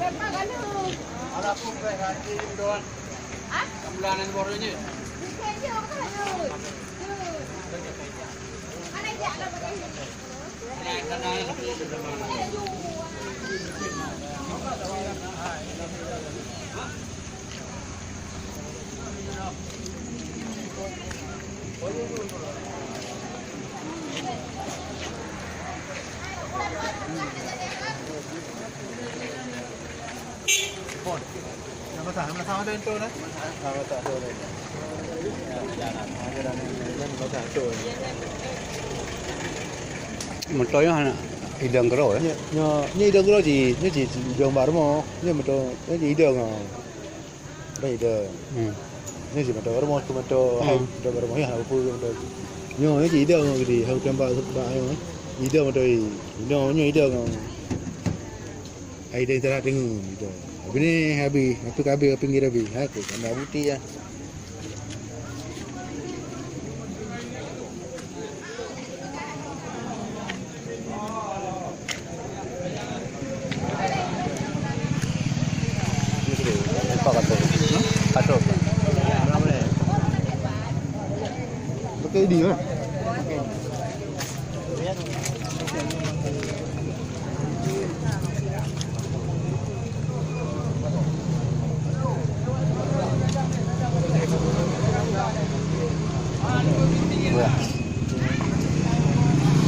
Ada aku berhati doan. Ah? Kembulanan barunya. Nama sama ada itu nah. Sama tak ada. Một tối hả? Đi đường cái rồi. Như đường cái gì? Như chỉ đường vào đúng không? Như một đồ, cái gì đường à? Đây đường. Như chỉ một đồ đúng không? Một đồ hay đồ vào hay là phu đồ. Nhưng mà cái gì đường cái gì? Hậu trăm ba thập ba không? Gì đường một đồ gì? Nó như đường. Ai đây ra đường gitu. Ini habis, aku kabel pinggir habis. Aku sama putih ya. Atau Pakai dia lah.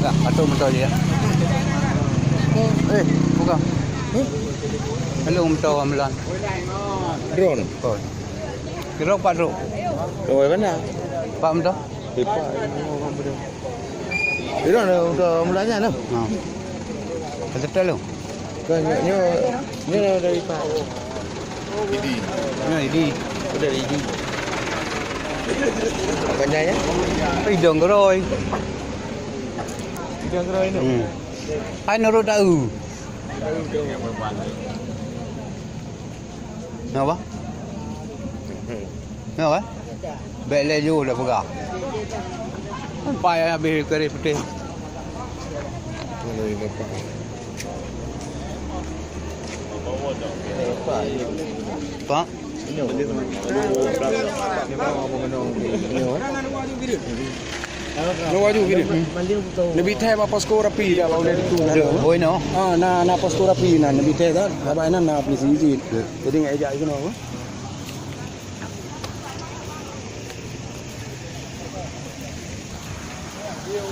enggak, atau motor dia. Bukan. Hello motor ambulan. Drone. Oh. Kira Pak Dro. Rồi vấn nào? Pak motor. Itu ada untuk mulanya noh. Betul lu. Ini dari Pak. Ini. Udah dari ini. Apanya ya? Hidung rồi. Hidung rồi ini. Hai nó đã Ngapa? Ngapa? Bele ju dah pegang. Payah habis kering putih. Pak? Nó waju gini. Lebih teh apa posko rapi dah kalau dari tu. Oi no. Na posko rapi na lebih teh dah. Apa ina na apli sini. Jadi ngai ajak itu no. Dia